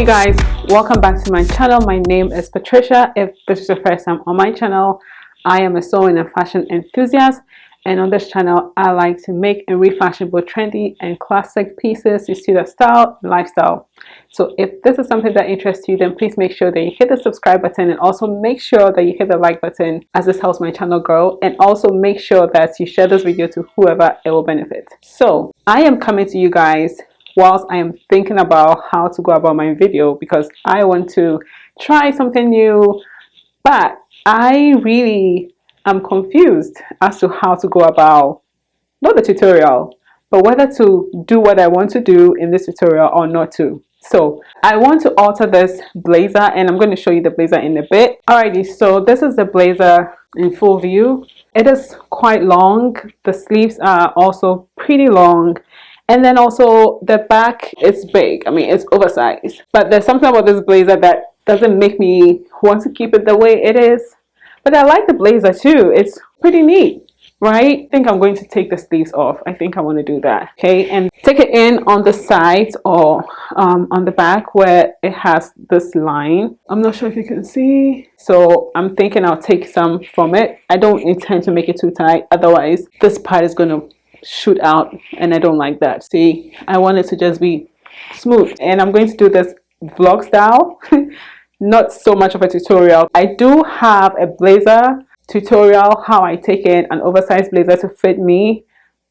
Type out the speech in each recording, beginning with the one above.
Hey guys, welcome back to my channel. My name is Patricia. If this is the first time on my channel, I am a sewing and fashion enthusiast, and on this channel I like to make and refashion both trendy and classic pieces to suit your style and lifestyle. So if this is something that interests you, then please make sure that you hit the subscribe button, and also make sure that you hit the like button, as this helps my channel grow, and also make sure that you share this video to whoever it will benefit. So I am coming to you guys whilst I am thinking about how to go about my video, because I want to try something new, but I really am confused as to how to go about, not the tutorial, but whether to do what I want to do in this tutorial or not to. So I want to alter this blazer, and I'm going to show you the blazer in a bit. Alrighty, so this is the blazer in full view. It is quite long. The sleeves are also pretty long. And then also the back is big. I mean, it's oversized. But there's something about this blazer that doesn't make me want to keep it the way it is. But I like the blazer too. It's pretty neat, right? I think I'm going to take the sleeves off. I think I want to do that. Okay, and take it in on the sides or on the back where it has this line. I'm not sure if you can see. So I'm thinking I'll take some from it. I don't intend to make it too tight. Otherwise, this part is going to shoot out, and I don't like that. See, I want it to just be smooth, and I'm going to do this vlog style. Not so much of a tutorial. I do have a blazer tutorial, how I take in an oversized blazer to fit me,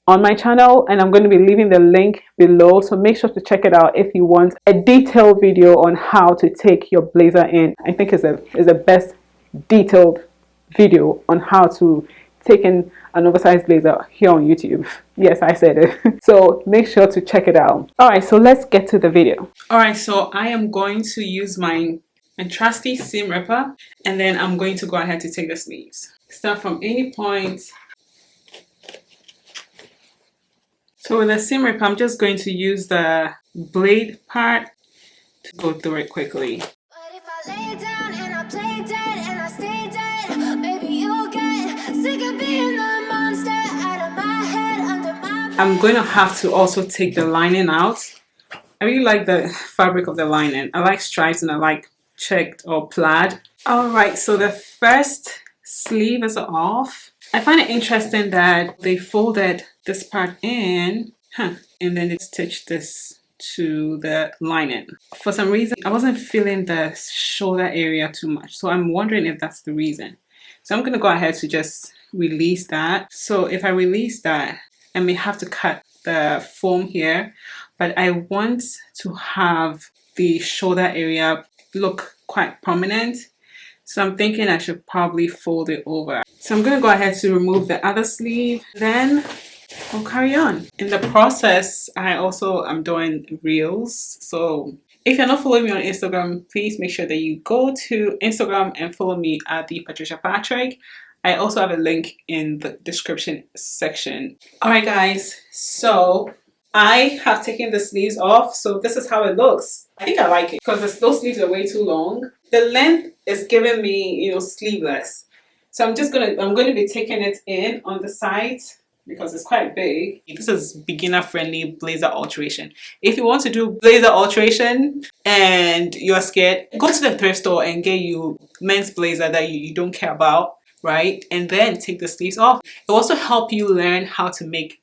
on my channel, and I'm going to be leaving the link below, so make sure to check it out if you want a detailed video on how to take your blazer in. I think it's the best detailed video on how to take in an oversized blazer here on YouTube. Yes, I said it. So make sure to check it out. Alright, so let's get to the video. Alright, so I am going to use my trusty seam ripper, and then I'm going to go ahead to take the sleeves. Start from any point. So with the seam ripper, I'm just going to use the blade part to go through it quickly. But if I lay down and I play dead and I stay dead, maybe you'll get sick of being the monster out of my head, under my bed. I'm going to have to also take the lining out. I really like the fabric of the lining. I like stripes and I like checked or plaid. Alright, so the first sleeve is off. I find it interesting that they folded this part in, and then they stitched this to the lining. For some reason, I wasn't feeling the shoulder area too much, so I'm wondering if that's the reason. So I'm going to go ahead to just release that. So if I release that, I may have to cut the foam here, but I want to have the shoulder area look quite prominent. So I'm thinking I should probably fold it over. So I'm going to go ahead to remove the other sleeve. Then we'll carry on. In the process, I also am doing reels. So if you're not following me on Instagram, please make sure that you go to Instagram and follow me at the Patricia Patrick. I also have a link in the description section. Alright guys, so I have taken the sleeves off, so this is how it looks. I think I like it because those sleeves are way too long. The length is giving me, sleeveless. So I'm going to be taking it in on the sides because it's quite big. This is beginner friendly blazer alteration. If you want to do blazer alteration and you're scared, go to the thrift store and get you men's blazer that you don't care about, right? And then take the sleeves off. It will also help you learn how to make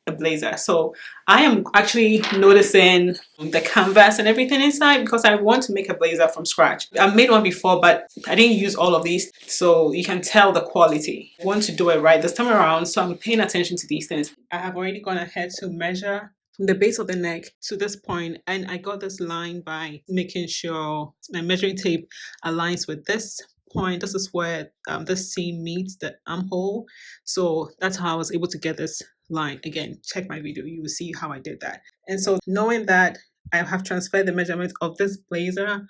a blazer. So I am actually noticing the canvas and everything inside because I want to make a blazer from scratch. I've made one before, but I didn't use all of these, so you can tell the quality. I want to do it right this time around, so I'm paying attention to these things. I have already gone ahead to measure from the base of the neck to this point, and I got this line by making sure my measuring tape aligns with this point. This is where the seam meets the armhole, so that's how I was able to get this line. Again, check my video, you will see how I did that. And so knowing that, I have transferred the measurements of this blazer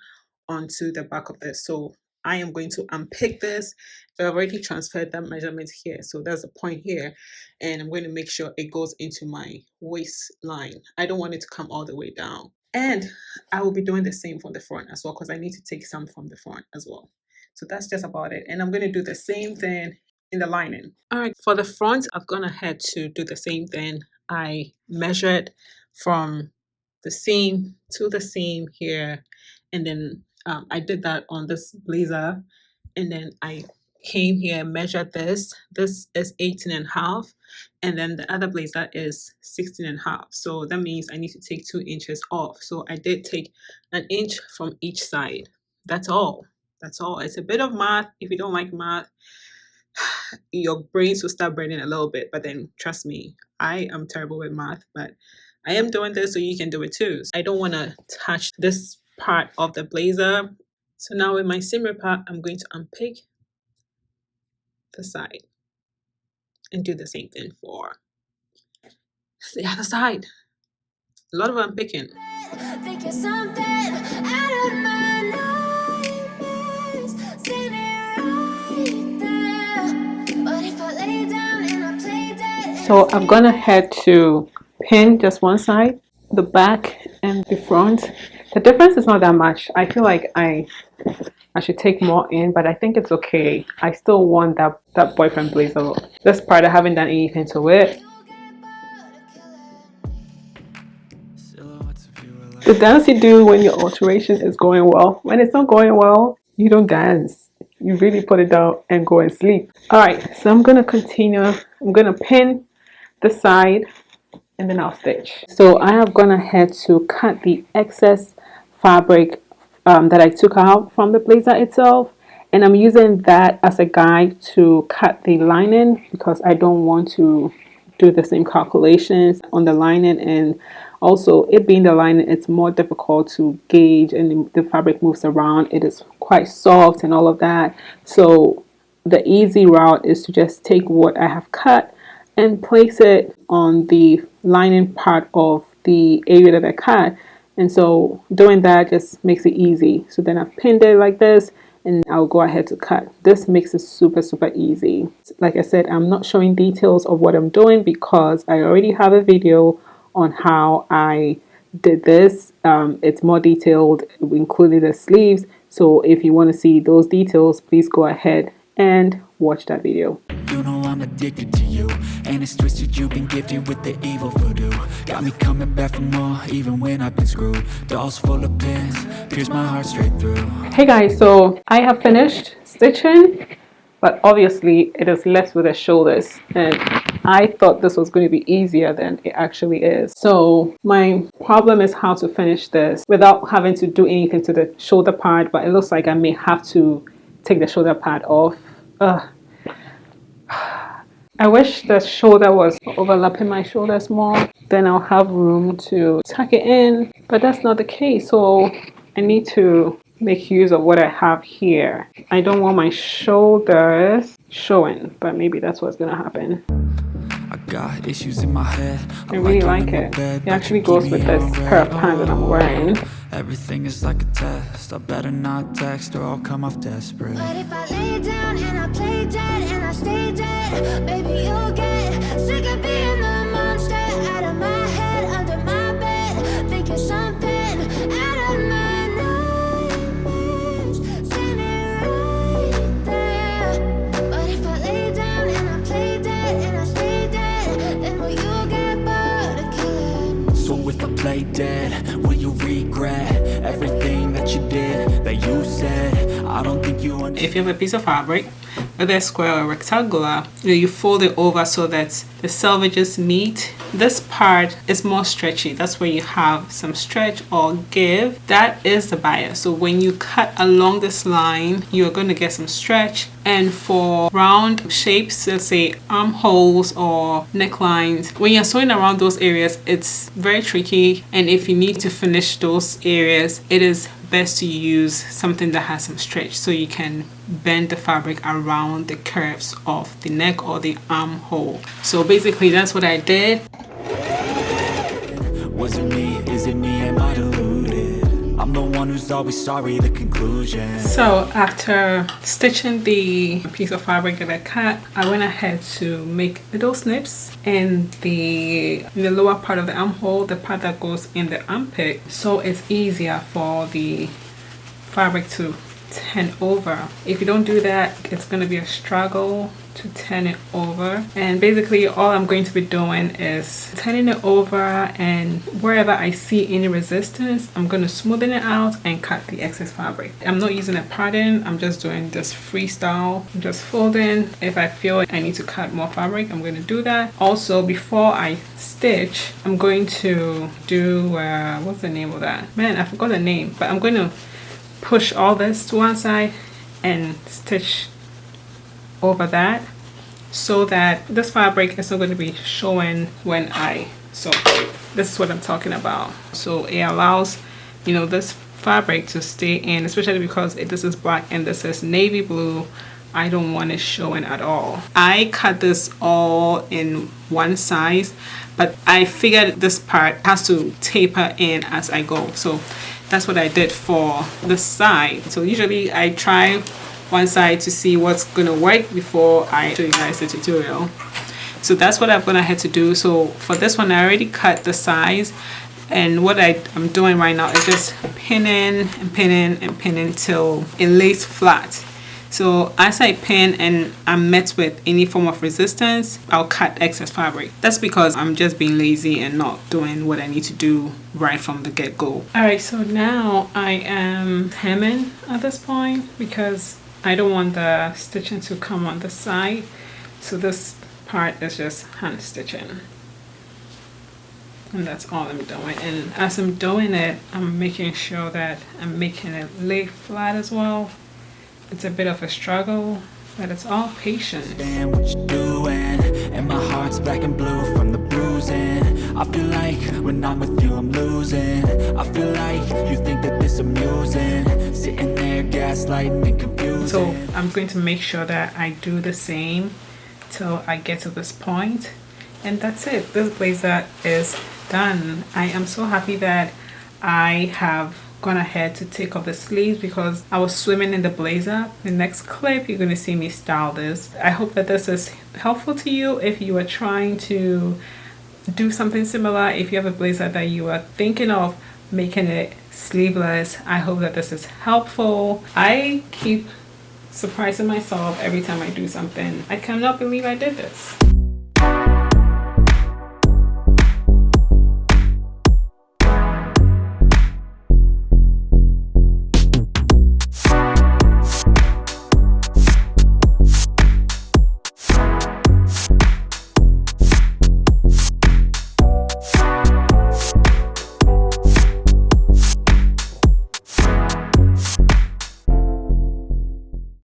onto the back of this. So I am going to unpick this. So I've already transferred that measurement here, so there's a point here, and I'm going to make sure it goes into my waistline. I don't want it to come all the way down. And I will be doing the same from the front as well, because I need to take some from the front as well. So that's just about it. And I'm going to do the same thing in the lining. All right, for the front, I've gone ahead to do the same thing. I measured from the seam to the seam here, and then I did that on this blazer, and then I came here and measured this. This is 18.5, and then the other blazer is 16.5. So that means I need to take 2 inches off. So I did take an inch from each side. That's all. That's all. It's a bit of math. If you don't like math, your brains will start burning a little bit, but then trust me, I am terrible with math, but I am doing this so you can do it too. I don't want to touch this part of the blazer. So now with my seam ripper, I'm going to unpick the side and do the same thing for the other side. A lot of unpicking. Think you're something out of my nightmares, seen it right there. But if I lay down and I play dead. So I'm gonna head to pin just one side, the back and the front. The difference is not that much. I feel like I should take more in, but I think it's okay. I still want that boyfriend blazer look. This part I haven't done anything to it. The dance you do when your alteration is going well. When it's not going well, you don't dance. You really put it down and go and sleep. Alright, so I'm going to continue. I'm going to pin the side and then I'll stitch. So I have gone ahead to cut the excess fabric that I took out from the blazer itself. And I'm using that as a guide to cut the lining because I don't want to do the same calculations on the lining, and also it being the lining, it's more difficult to gauge and the fabric moves around. It is quite soft and all of that. So the easy route is to just take what I have cut and place it on the lining part of the area that I cut. And so doing that just makes it easy. So then I've pinned it like this and I'll go ahead to cut. This makes it super easy. Like I said, I'm not showing details of what I'm doing because I already have a video on how I did this. It's more detailed, including the sleeves. So if you want to see those details, please go ahead and watch that video. You know I'm addicted to you, and it's twisted, you've been gifted with the evil voodoo. Got me coming back for more, even when I've been screwed. Dolls full of pins, pierce my heart straight through. Hey guys, so I have finished stitching, but obviously it is left with the shoulders, and I thought this was going to be easier than it actually is. So my problem is how to finish this without having to do anything to the shoulder part, but it looks like I may have to take the shoulder part off. I wish the shoulder was overlapping my shoulders more, then I'll have room to tuck it in, but that's not the case. So I need to make use of what I have here. I don't want my shoulders showing, but maybe that's what's gonna happen. I got issues in my head. I really like it. It actually goes with this pair of pants that I'm wearing. Everything is like a test. I better not text or I'll come off desperate. But if I lay down and I play dead and I stay dead, baby, you'll get sick of being the monster out of my head, under my bed. Think you're something out of my nightmares, seen it right there. But if I lay down and I play dead and I stay dead, then will you get bored of killing? So if I play dead, will you regret everything that you did, that you said? I don't think you understand. If you have a piece of fabric, whether square or rectangular, you fold it over so that the selvages meet. This part is more stretchy. That's where you have some stretch or give. That is the bias. So when you cut along this line, you're going to get some stretch. And for round shapes, let's say armholes or necklines, when you're sewing around those areas, it's very tricky. And if you need to finish those areas, it is best to use something that has some stretch so you can bend the fabric around the curves of the neck or the armhole. So basically that's what I did. Was it me? Is it me? Am I deluded? I'm the one who's always sorry, the conclusion. So after stitching the piece of fabric that I cut, I went ahead to make little snips in the lower part of the armhole, the part that goes in the armpit, so it's easier for the fabric to turn over. If you don't do that, it's going to be a struggle to turn it over. And basically all I'm going to be doing is turning it over, and wherever I see any resistance, I'm going to smoothen it out and cut the excess fabric. I'm not using a pattern, I'm just doing this freestyle. I'm just folding. If I feel I need to cut more fabric, I'm going to do that. Also, before I stitch, I'm going to do what's the name of that? Man, I forgot the name, but I'm going to push all this to one side and stitch over that, so that this fabric is not going to be showing when I sew. This is what I'm talking about. So it allows, you know, this fabric to stay in, especially because this is black and this is navy blue. I don't want it showing at all. I cut this all in one size, but I figured this part has to taper in as I go. So that's what I did for the side. So usually I try one side to see what's gonna work before I show you guys the tutorial. So that's what I'm gonna have to do. So for this one, I already cut the size, and what I'm doing right now is just pinning and pinning and pinning till it lays flat. So as I pin and I'm met with any form of resistance, I'll cut excess fabric. That's because I'm just being lazy and not doing what I need to do right from the get-go. Alright, so now I am hemming at this point because I don't want the stitching to come on the side. So this part is just hand stitching. And that's all I'm doing. And as I'm doing it, I'm making sure that I'm making it lay flat as well. It's a bit of a struggle, but it's all patience. Understand what you're doing, and my heart's black and blue from the bruising. I feel like when I'm with you I'm losing. I feel like you think that this amusing, sitting there gaslighting and confusing. So I'm going to make sure that I do the same till I get to this point, and that's it. This blazer is done. I am so happy that I have gone ahead to take off the sleeves because I was swimming in the blazer. The next clip you're going to see me style this. I hope that this is helpful to you if you are trying to do something similar. If you have a blazer that you are thinking of making it sleeveless, I hope that this is helpful. I keep surprising myself every time I do something. I cannot believe I did this.